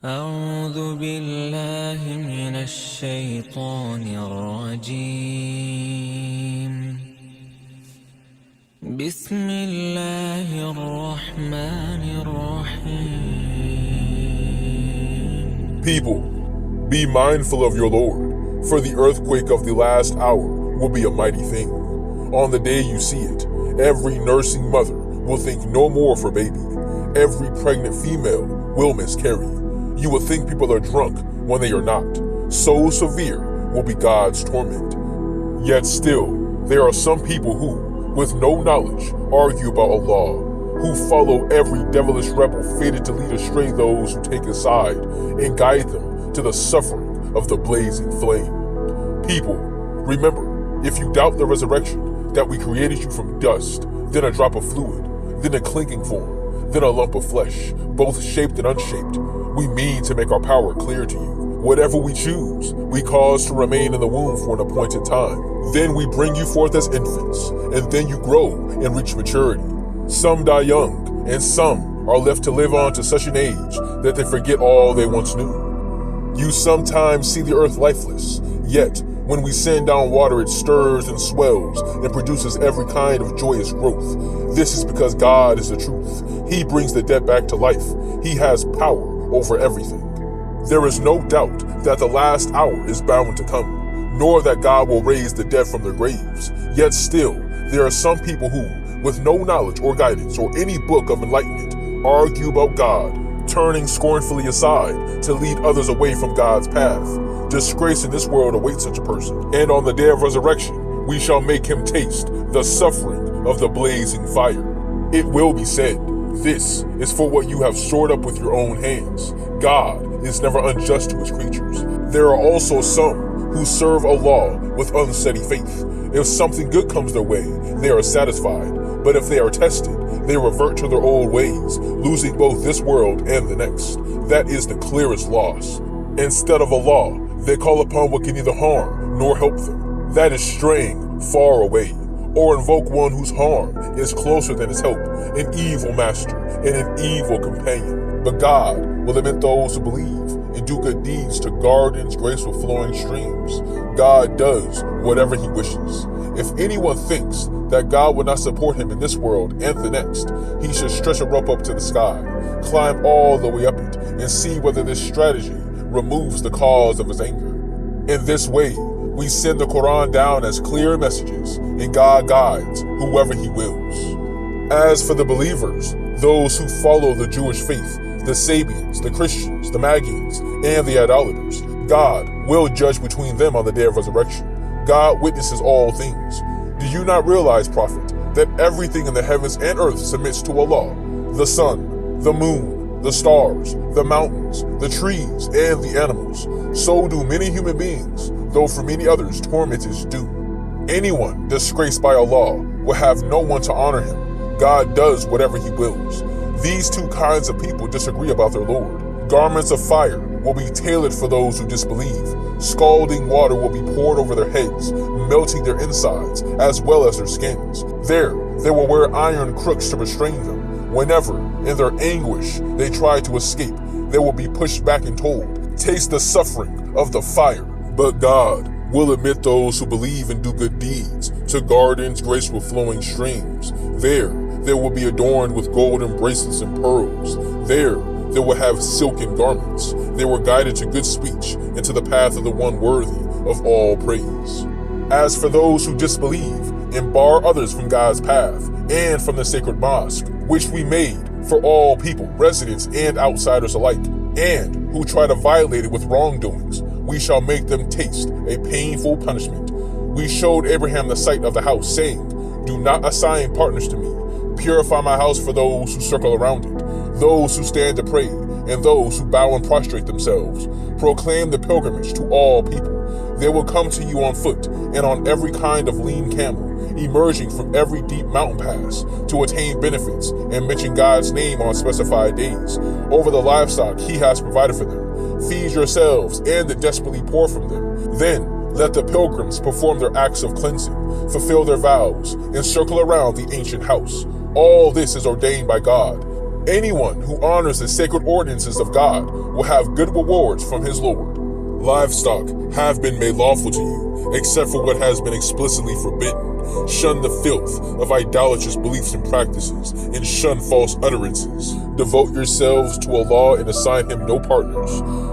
أعوذ بالله من الشيطان الرجيم بسم الله الرحمن الرحيم. People, be mindful of your Lord, for the earthquake of the last hour will be a mighty thing. On the day you see it, every nursing mother will think no more of her baby. Every pregnant female will miscarry. You will think people are drunk when they are not. So severe will be God's torment. Yet still, there are some people who, with no knowledge, argue about Allah, who follow every devilish rebel fated to lead astray those who take his side and guide them to the suffering of the blazing flame. People, remember, if you doubt the resurrection, that we created you from dust, then a drop of fluid, then a clinging form, then a lump of flesh, both shaped and unshaped, we mean to make our power clear to you. Whatever we choose, we cause to remain in the womb for an appointed time. Then we bring you forth as infants, and then you grow and reach maturity. Some die young, and some are left to live on to such an age that they forget all they once knew. You sometimes see the earth lifeless, yet when we send down water it stirs and swells and produces every kind of joyous growth. This is because God is the truth. He brings the dead back to life. He has power over everything. There is no doubt that the last hour is bound to come, nor that God will raise the dead from their graves. Yet still, there are some people who, with no knowledge or guidance or any book of enlightenment, argue about God, turning scornfully aside to lead others away from God's path. Disgrace in this world awaits such a person, and on the day of resurrection, we shall make him taste the suffering of the blazing fire. It will be said, this is for what you have stored up with your own hands. God is never unjust to his creatures. There are also some who serve Allah with unsteady faith. If something good comes their way, they are satisfied. But if they are tested, they revert to their old ways, losing both this world and the next. That is the clearest loss. Instead of Allah, they call upon what can neither harm nor help them. That is straying far away. Or invoke one whose harm is closer than his help, an evil master and an evil companion. But God will admit those who believe and do good deeds to gardens graced with flowing streams. God does whatever he wishes. If anyone thinks that God will not support him in this world and the next, he should stretch a rope up to the sky, climb all the way up it, and see whether this strategy removes the cause of his anger. In this way, we send the Quran down as clear messages, and God guides whoever he wills. As for the believers, those who follow the Jewish faith, the Sabians, the Christians, the Magians, and the idolaters, God will judge between them on the day of resurrection. God witnesses all things. Do you not realize, Prophet, that everything in the heavens and earth submits to Allah? The sun, the moon, the stars, the mountains, the trees, and the animals. So do many human beings, though for many others torment is due. Anyone disgraced by Allah will have no one to honor him. God does whatever he wills. These two kinds of people disagree about their Lord. Garments of fire will be tailored for those who disbelieve. Scalding water will be poured over their heads, melting their insides as well as their skins. There, they will wear iron crooks to restrain them. Whenever, in their anguish, they try to escape, they will be pushed back and told, taste the suffering of the fire. But God will admit those who believe and do good deeds to gardens graced with flowing streams. There, they will be adorned with golden bracelets and pearls. There, they will have silken garments. They were guided to good speech and to the path of the one worthy of all praise. As for those who disbelieve and bar others from God's path and from the sacred mosque, which we made for all people, residents and outsiders alike, and who try to violate it with wrongdoings, we shall make them taste a painful punishment. We showed Abraham the site of the house, saying, do not assign partners to me. Purify my house for those who circle around it, those who stand to pray, and those who bow and prostrate themselves. Proclaim the pilgrimage to all people. They will come to you on foot and on every kind of lean camel, emerging from every deep mountain pass to attain benefits and mention God's name on specified days. Over the livestock he has provided for them. Feed yourselves and the desperately poor from them. Then let the pilgrims perform their acts of cleansing, fulfill their vows, and circle around the ancient house. All this is ordained by God. Anyone who honors the sacred ordinances of God will have good rewards from his Lord. Livestock have been made lawful to you, except for what has been explicitly forbidden. Shun the filth of idolatrous beliefs and practices, and shun false utterances. Devote yourselves to Allah and assign him no partners,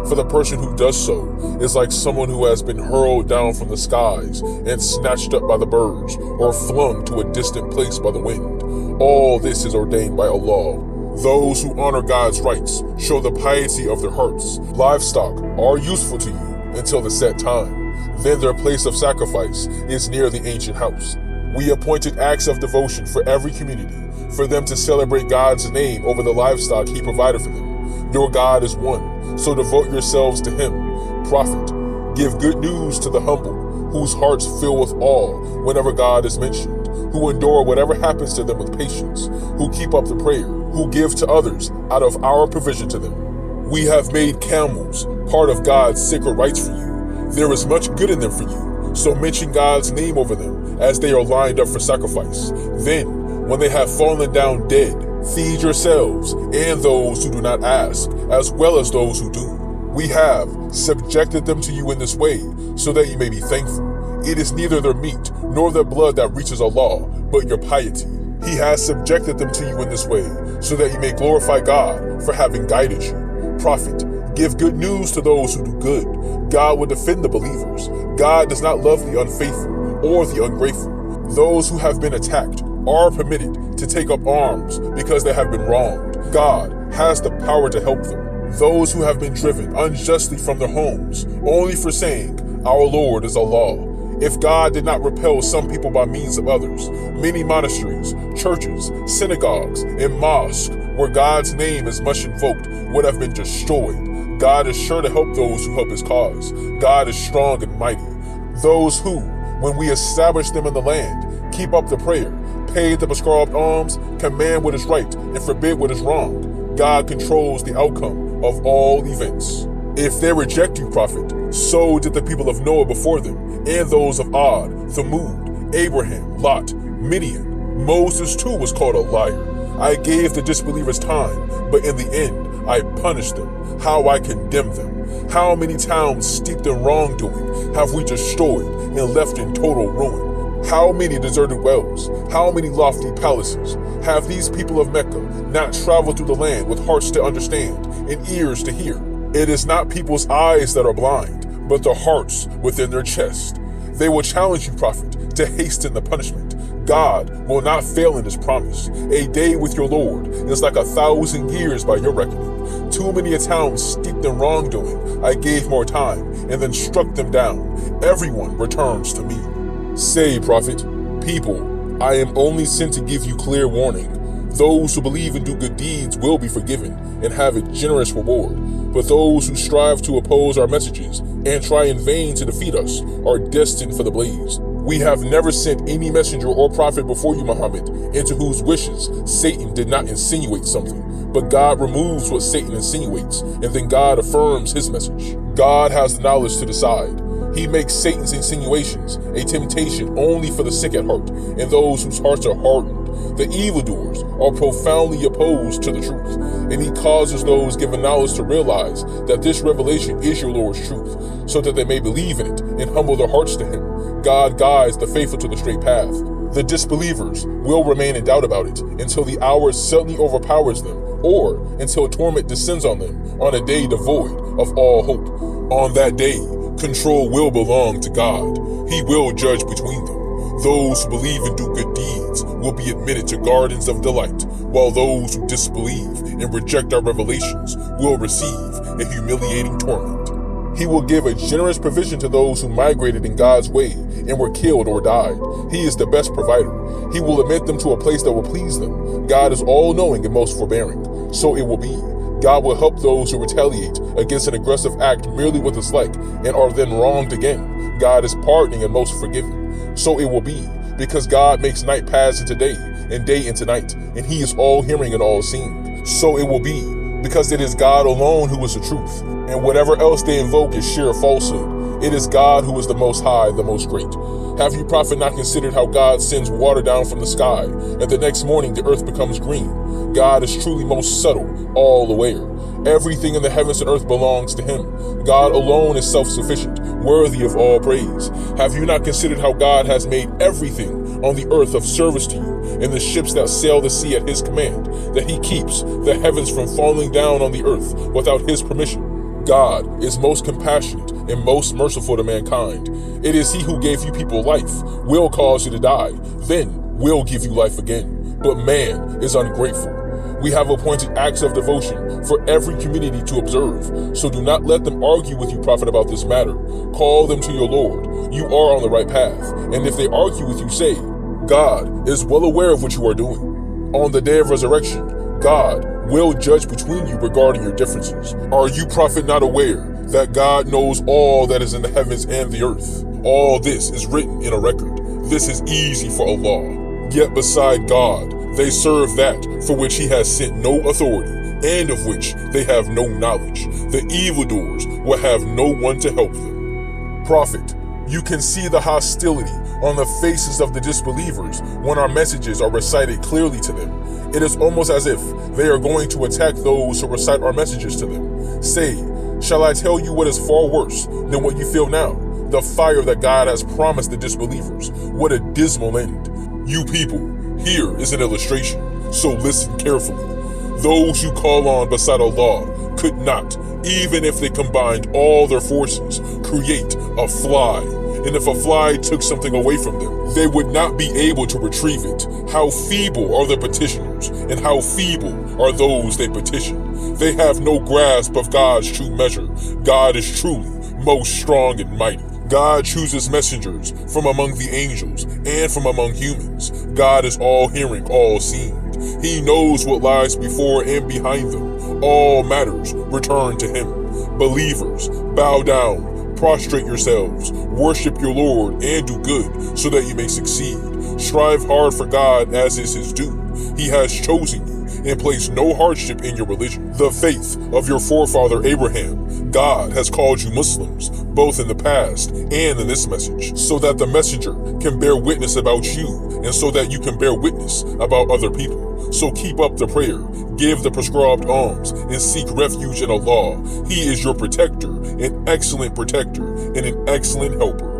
for the person who does so is like someone who has been hurled down from the skies and snatched up by the birds, or flung to a distant place by the wind. All this is ordained by Allah. Those who honor God's rights show the piety of their hearts. Livestock are useful to you until the set time. Then their place of sacrifice is near the ancient house. We appointed acts of devotion for every community, for them to celebrate God's name over the livestock he provided for them. Your God is one, so devote yourselves to him. Prophet, give good news to the humble, whose hearts fill with awe whenever God is mentioned, who endure whatever happens to them with patience, who keep up the prayer, who give to others out of our provision to them. We have made camels part of God's sacred rights for you. There is much good in them for you, so mention God's name over them as they are lined up for sacrifice. Then, when they have fallen down dead, feed yourselves and those who do not ask, as well as those who do. We have subjected them to you in this way, so that you may be thankful. It is neither their meat nor their blood that reaches Allah, but your piety. He has subjected them to you in this way, so that you may glorify God for having guided you. Prophet, give good news to those who do good. God will defend the believers. God does not love the unfaithful or the ungrateful. Those who have been attacked are permitted to take up arms because they have been wronged. God has the power to help them. Those who have been driven unjustly from their homes, only for saying, "Our Lord is Allah." If God did not repel some people by means of others, many monasteries, churches, synagogues, and mosques where God's name is much invoked would have been destroyed. God is sure to help those who help his cause. God is strong and mighty. Those who, when we establish them in the land, keep up the prayer, pay the prescribed alms, command what is right, and forbid what is wrong, God controls the outcome of all events. If they reject you, Prophet, so did the people of Noah before them, and those of Ad, Thamud, Abraham, Lot, Midian. Moses too was called a liar. I gave the disbelievers time, but in the end, I punished them. How I condemned them. How many towns steeped in wrongdoing have we destroyed and left in total ruin? How many deserted wells? How many lofty palaces? Have these people of Mecca not traveled through the land with hearts to understand and ears to hear? It is not people's eyes that are blind, but their hearts within their chest. They will challenge you, Prophet, to hasten the punishment. God will not fail in his promise. A day with your Lord is like 1,000 years by your reckoning. Too many a town steeped in wrongdoing, I gave more time and then struck them down. Everyone returns to me. Say, Prophet, people, I am only sent to give you clear warning. Those who believe and do good deeds will be forgiven and have a generous reward. But those who strive to oppose our messages and try in vain to defeat us are destined for the blaze. We have never sent any messenger or prophet before you, Muhammad, into whose wishes Satan did not insinuate something. But God removes what Satan insinuates, and then God affirms his message. God has the knowledge to decide. He makes Satan's insinuations a temptation only for the sick at heart and those whose hearts are hardened. The evildoers are profoundly opposed to the truth, and he causes those given knowledge to realize that this revelation is your Lord's truth, so that they may believe in it and humble their hearts to him. God guides the faithful to the straight path. The disbelievers will remain in doubt about it until the hour suddenly overpowers them, or until torment descends on them on a day devoid of all hope. On that day, control will belong to God. He will judge between them. Those who believe and do good deeds will be admitted to gardens of delight, while those who disbelieve and reject our revelations will receive a humiliating torment. He will give a generous provision to those who migrated in God's way and were killed or died. He is the best provider. He will admit them to a place that will please them. God is all-knowing and most forbearing. So it will be. God will help those who retaliate against an aggressive act merely with a slight and are then wronged again. God is pardoning and most forgiving. So it will be, because God makes night pass into day and day into night, and he is all-hearing and all-seeing. So it will be, because it is God alone who is the truth, and whatever else they invoke is sheer falsehood. It is God who is the most high, the most great. Have you, prophet, not considered how God sends water down from the sky, and the next morning the earth becomes green? God is truly most subtle, all aware. Everything in the heavens and earth belongs to him. God alone is self-sufficient, worthy of all praise. Have you not considered how God has made everything on the earth of service to you, and the ships that sail the sea at his command, that he keeps the heavens from falling down on the earth without his permission? God is most compassionate and most merciful to mankind. It is he who gave you people life, will cause you to die, then will give you life again. But man is ungrateful. We have appointed acts of devotion for every community to observe, so do not let them argue with you, prophet, about this matter. Call them to your Lord. You are on the right path, and if they argue with you, say, God is well aware of what you are doing. On the day of resurrection, God will judge between you regarding your differences. Are you, prophet, not aware that God knows all that is in the heavens and the earth? All this is written in a record. This is easy for Allah. Yet beside God, they serve that for which he has sent no authority, and of which they have no knowledge. The evildoers will have no one to help them. Prophet, you can see the hostility on the faces of the disbelievers when our messages are recited clearly to them. It is almost as if they are going to attack those who recite our messages to them. Say, shall I tell you what is far worse than what you feel now? The fire that God has promised the disbelievers. What a dismal end. You people, here is an illustration, so listen carefully. Those you call on beside Allah could not, even if they combined all their forces, create a fly. And if a fly took something away from them, they would not be able to retrieve it. How feeble are the petitioners, and how feeble are those they petition. They have no grasp of God's true measure. God is truly most strong and mighty. God chooses messengers from among the angels and from among humans. God is all-hearing, all-seeing. He knows what lies before and behind them. All matters return to him. Believers, bow down, prostrate yourselves, worship your Lord, and do good so that you may succeed. Strive hard for God as is his due. He has chosen you and placed no hardship in your religion. The faith of your forefather Abraham. God has called you Muslims, both in the past and in this message, so that the messenger can bear witness about you, and so that you can bear witness about other people. So keep up the prayer, give the prescribed alms, and seek refuge in Allah. He is your protector, an excellent protector, and an excellent helper.